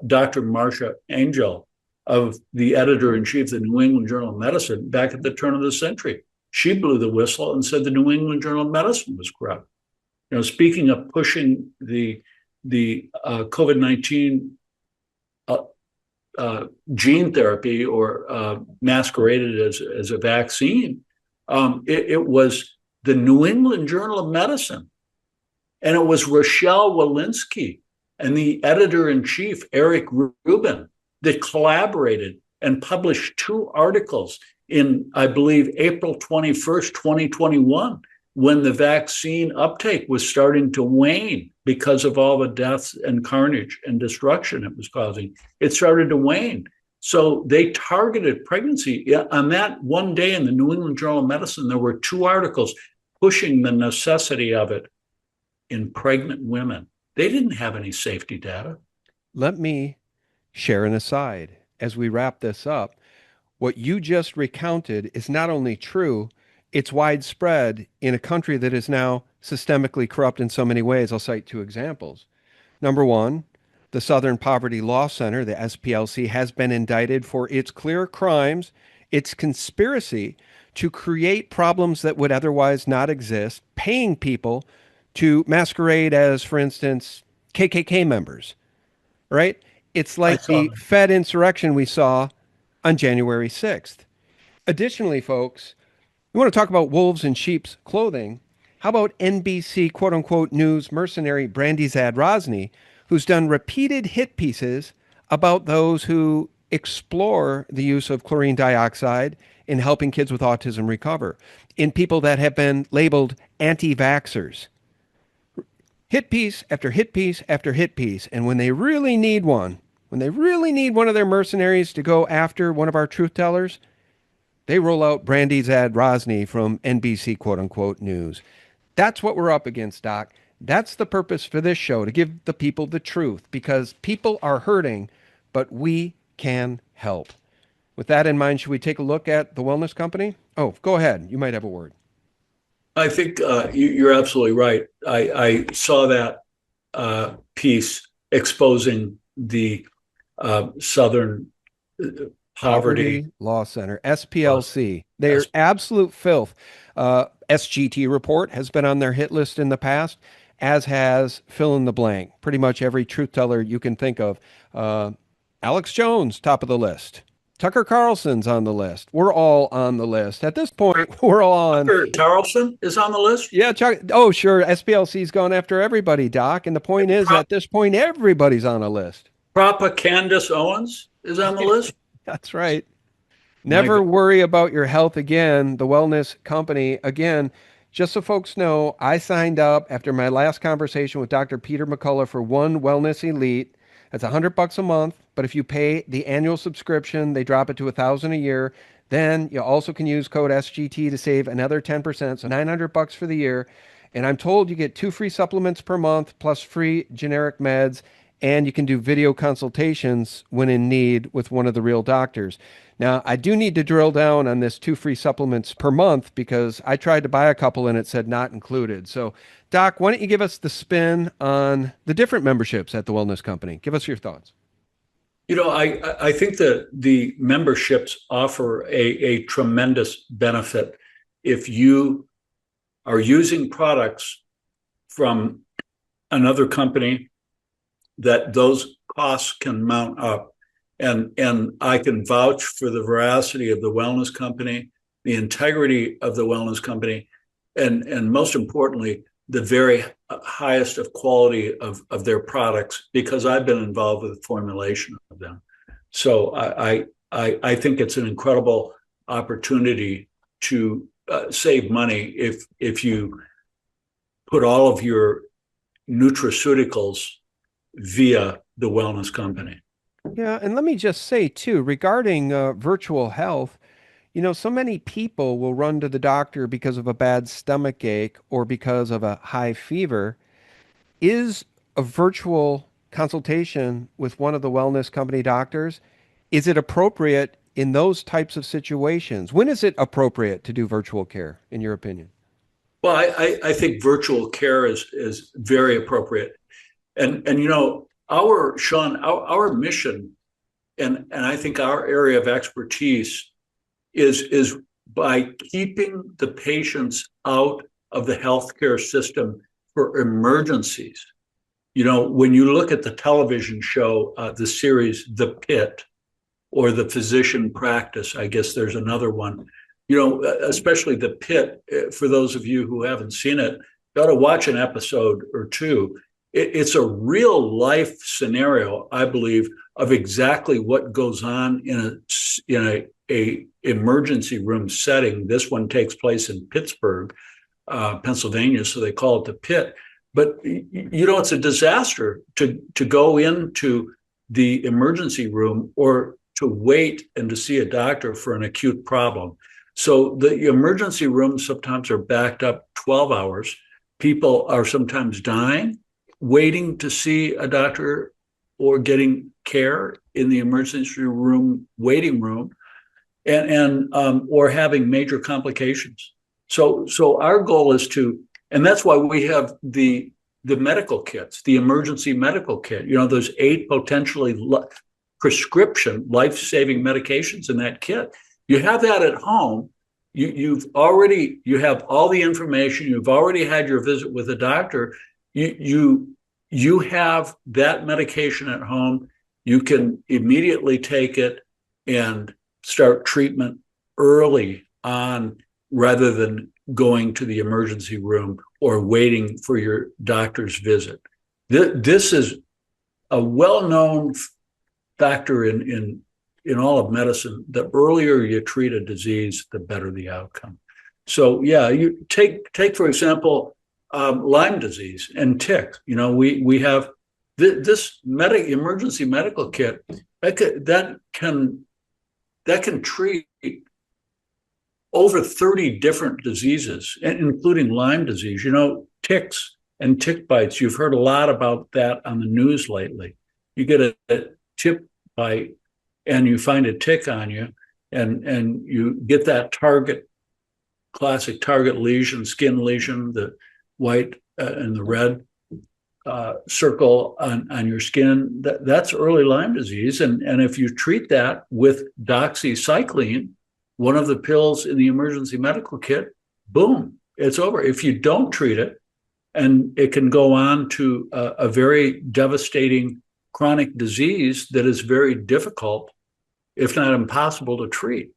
Dr. Marcia Angel, of the editor-in-chief of the New England Journal of Medicine back at the turn of the century, she blew the whistle and said the New England Journal of Medicine was corrupt. Speaking of pushing the COVID-19 gene therapy or masqueraded as a vaccine, it was the New England Journal of Medicine, and it was Rochelle Walensky and the editor-in-chief, Eric Rubin, that collaborated and published 2 articles in, I believe, April 21st, 2021, when the vaccine uptake was starting to wane because of all the deaths and carnage and destruction it was causing. It started to wane. So they targeted pregnancy. On that one day in the New England Journal of Medicine, there were 2 articles pushing the necessity of it in pregnant women. They didn't have any safety data. Let me share an aside as we wrap this up. What you just recounted is not only true, it's widespread in a country that is now systemically corrupt in so many ways. I'll cite 2 examples. Number one, the Southern Poverty Law Center, the SPLC, has been indicted for its clear crimes, its conspiracy to create problems that would otherwise not exist, paying people to masquerade as, for instance, KKK members, right? It's like the Fed insurrection we saw on January 6th. Additionally, folks, you want to talk about wolves in sheep's clothing? How about NBC quote-unquote news mercenary Brandizad Rosny, who's done repeated hit pieces about those who explore the use of chlorine dioxide in helping kids with autism recover, in people that have been labeled anti-vaxxers. Hit piece after hit piece after hit piece. And when they really need one of their mercenaries to go after one of our truth tellers, they roll out Brandizad Rosny from NBC quote-unquote news. That's what we're up against, Doc. That's the purpose for this show, to give the people the truth, because people are hurting, but we can help. With that in mind, should we take a look at the wellness company? Oh, go ahead. You might have a word. I think you're absolutely right. I saw that piece exposing the Southern Poverty Law Center, SPLC. They're absolute filth. SGT report has been on their hit list in the past, as has fill in the blank. Pretty much every truth teller you can think of. Alex Jones, top of the list. Tucker Carlson's on the list. We're all on the list. At this point, we're all on. Tucker Carlson is on the list? Yeah, Chuck. Oh, sure. SPLC's gone after everybody, Doc. And the point is, at this point, everybody's on a list. Propa Candace Owens is on the list? That's right. Never worry about your health again. The wellness company, again, just so folks know, I signed up after my last conversation with Dr. Peter McCullough for One Wellness Elite. That's $100 a month. But if you pay the annual subscription, they drop it to $1,000 a year. Then you also can use code SGT to save another 10%, so $900 for the year. And I'm told you get 2 free supplements per month plus free generic meds, and you can do video consultations when in need with one of the real doctors. Now, I do need to drill down on this 2 free supplements per month because I tried to buy a couple and it said not included. So, Doc, why don't you give us the spin on the different memberships at the Wellness Company? Give us your thoughts. I think that the memberships offer a tremendous benefit if you are using products from another company, that those costs can mount up. And I can vouch for the veracity of the Wellness Company, the integrity of the Wellness Company, and most importantly, the very highest of quality of their products, because I've been involved with the formulation of them. So I think it's an incredible opportunity to save money if you put all of your nutraceuticals via the Wellness Company. Yeah, and let me just say too, regarding virtual health, so many people will run to the doctor because of a bad stomach ache or because of a high fever. Is a virtual consultation with one of the Wellness Company doctors, is it appropriate in those types of situations? When is it appropriate to do virtual care, in your opinion? Well, I think virtual care is very appropriate. And our mission, and I think our area of expertise is by keeping the patients out of the healthcare system for emergencies. When you look at the television show, the series The Pit, or The Physician Practice, I guess there's another one, especially The Pit, for those of you who haven't seen it, you ought to watch an episode or two. It's a real life scenario, I believe, of exactly what goes on in a emergency room setting. This one takes place in Pittsburgh, Pennsylvania, so they call it The Pit. But it's a disaster to go into the emergency room or to wait and to see a doctor for an acute problem. So the emergency rooms sometimes are backed up 12 hours. People are sometimes dying, waiting to see a doctor or getting care in the emergency room, waiting room, and or having major complications. So our goal is to, and that's why we have the medical kits, the emergency medical kit. There's 8 potentially prescription life-saving medications in that kit. You have that at home. You have all the information. You've already had your visit with a doctor. You have that medication at home. You can immediately take it and start treatment early on, rather than going to the emergency room or waiting for your doctor's visit. This is a well-known factor in all of medicine. The earlier you treat a disease, the better the outcome. So yeah, you take for example, Lyme disease and tick. We have this emergency medical kit that can treat over 30 different diseases, including Lyme disease. Ticks and tick bites. You've heard a lot about that on the news lately. You get a tick bite and you find a tick on you, and you get that classic target lesion, skin lesion, the white and the red circle on your skin. That's early Lyme disease. And if you treat that with doxycycline, one of the pills in the emergency medical kit, boom, it's over. If you don't treat it, and it can go on to a very devastating chronic disease that is very difficult, if not impossible, to treat.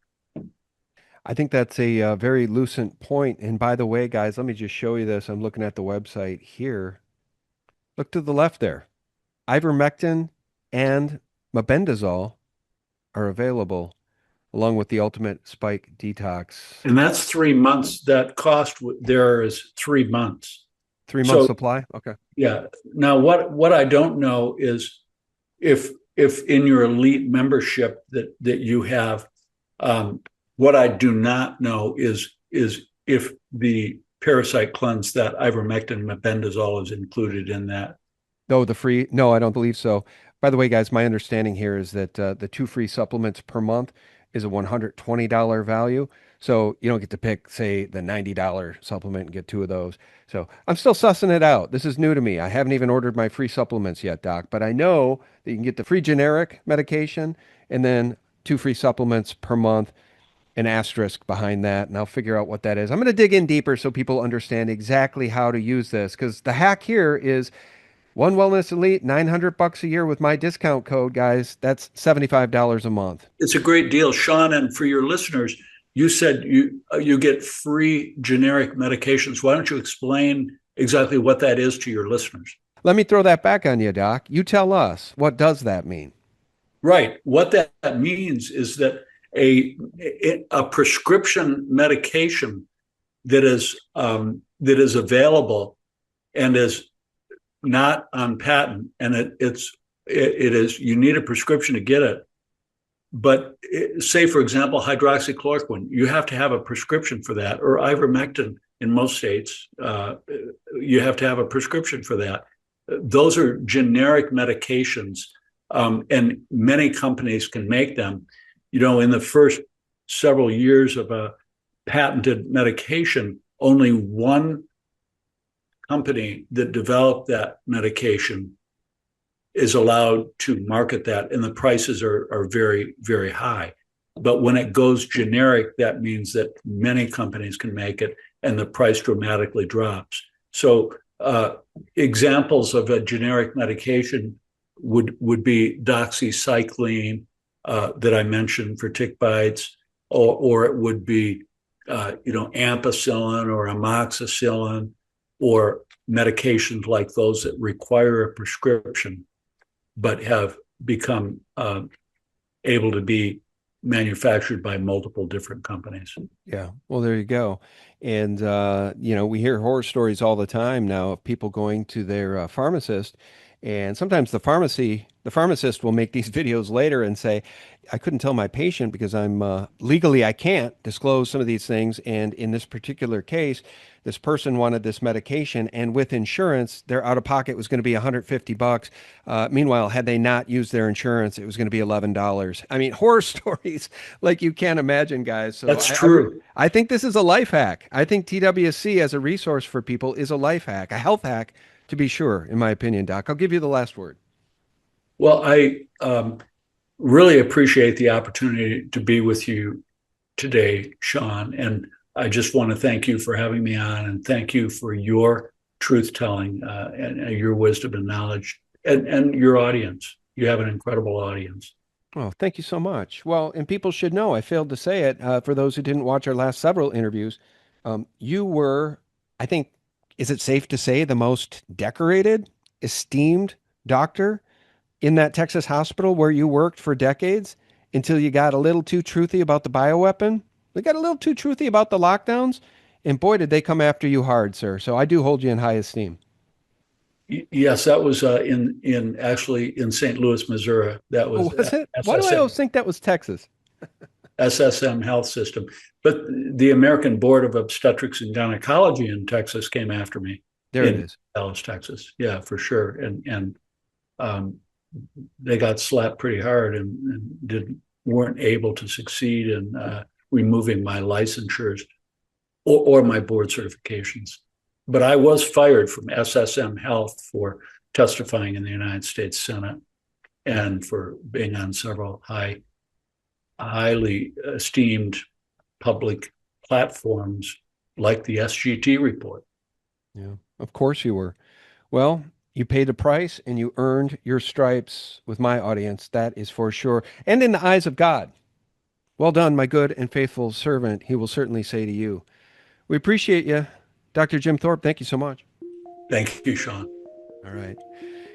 I think that's a very lucent point. And by the way, guys, let me just show you this. I'm looking at the website here. Look to the left there. Ivermectin and mebendazole are available, along with the Ultimate Spike Detox. And that's 3 months. That cost there is 3 months. 3 months supply? Okay. Yeah. Now, what I don't know is if in your elite membership that you have, what I do not know is if the parasite cleanse, that ivermectin mebendazole, is included in that. No, the free. No, I don't believe so. By the way, guys, my understanding here is that the two free supplements per month is a $120 value. So you don't get to pick, say, the $90 supplement and get two of those. So I'm still sussing it out. This is new to me. I haven't even ordered my free supplements yet, Doc, but I know that you can get the free generic medication and then two free supplements per month, an asterisk behind that, and I'll figure out what that is. I'm going to dig in deeper so people understand exactly how to use this, because the hack here is one Wellness Elite, $900 a year with my discount code, guys. That's $75 a month. It's a great deal, Sean. And for your listeners, you said you get free generic medications. Why don't you explain exactly what that is to your listeners? Let me throw that back on you, Doc. You tell us, what does that mean? Right. What that means is that a prescription medication that is available and is not on patent, and it is, you need a prescription to get it. But say, for example, hydroxychloroquine, you have to have a prescription for that, or ivermectin in most states, you have to have a prescription for that. Those are generic medications, and many companies can make them. In the first several years of a patented medication, only one company that developed that medication is allowed to market that, and the prices are very, very high. But when it goes generic, that means that many companies can make it, and the price dramatically drops. So examples of a generic medication would be doxycycline, that I mentioned for tick bites, or it would be ampicillin or amoxicillin, or medications like those that require a prescription but have become able to be manufactured by multiple different companies. Yeah, well, there you go. And we hear horror stories all the time now of people going to their pharmacist, and sometimes the pharmacist will make these videos later and say, I couldn't tell my patient because I'm legally, I can't disclose some of these things. And in this particular case, this person wanted this medication, and with insurance, their out of pocket was going to be $150. Meanwhile, had they not used their insurance, it was going to be $11. I mean, horror stories like you can't imagine, guys. So that's true. I think this is a life hack. I think TWSC as a resource for people is a life hack, a health hack, to be sure, in my opinion, Doc. I'll give you the last word. Well, I really appreciate the opportunity to be with you today, Sean. And I just want to thank you for having me on, and thank you for your truth-telling and your wisdom and knowledge, and your audience. You have an incredible audience. Oh, thank you so much. Well, and people should know, I failed to say it, for those who didn't watch our last several interviews, you were, I think, is it safe to say, the most decorated, esteemed doctor in that Texas hospital where you worked for decades, until you got a little too truthy about the bioweapon? They got a little too truthy about the lockdowns, and boy, did they come after you hard, sir. So I do hold you in high esteem. Yes, that was actually in St. Louis, Missouri. That was, was it? Why do I always think that was Texas? SSM Health System. But the American Board of Obstetrics and Gynecology in Texas came after me. There it is. Dallas, Texas. Yeah, for sure. And they got slapped pretty hard and weren't able to succeed in removing my licensures or my board certifications. But I was fired from SSM Health for testifying in the United States Senate and for being on several highly esteemed public platforms like the SGT report. Yeah, of course you were. Well, you paid a price and you earned your stripes with my audience. That is for sure. And in the eyes of God. Well done, my good and faithful servant, he will certainly say to you. We appreciate you. Dr. Jim Thorp, thank you so much. Thank you, Sean. All right.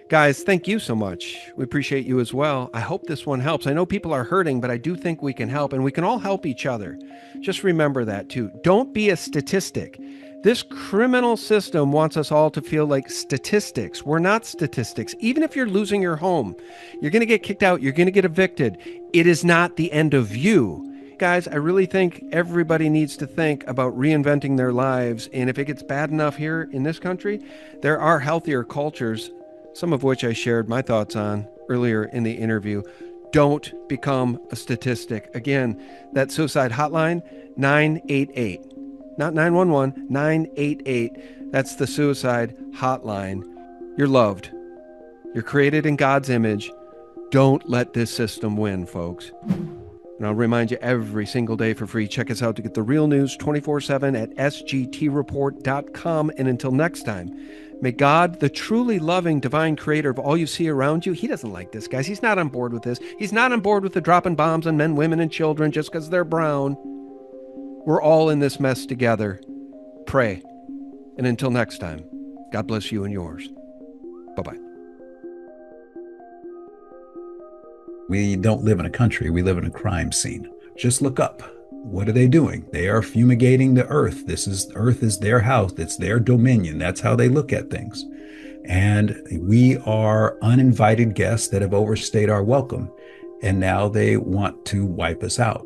Guys, thank you so much. We appreciate you as well. I hope this one helps. I know people are hurting, but I do think we can help, and we can all help each other. Just remember that, too. Don't be a statistic. This criminal system wants us all to feel like statistics. We're not statistics. Even if you're losing your home, you're going to get kicked out, you're going to get evicted. It is not the end of you. Guys, I really think everybody needs to think about reinventing their lives. And if it gets bad enough here in this country, there are healthier cultures, some of which I shared my thoughts on earlier in the interview. Don't become a statistic. Again, that suicide hotline, 988. Not 911, 988. That's the suicide hotline. You're loved. You're created in God's image. Don't let this system win, folks. And I'll remind you every single day for free. Check us out to get the real news 24/7 at sgtreport.com. And until next time, may God, the truly loving divine creator of all you see around you, he doesn't like this, guys. He's not on board with this. He's not on board with the dropping bombs on men, women, and children just because they're brown. We're all in this mess together. Pray. And until next time, God bless you and yours. Bye-bye. We don't live in a country. We live in a crime scene. Just look up. What are they doing? They are fumigating the earth. Earth is their house. It's their dominion. That's how they look at things. And we are uninvited guests that have overstayed our welcome. And now they want to wipe us out.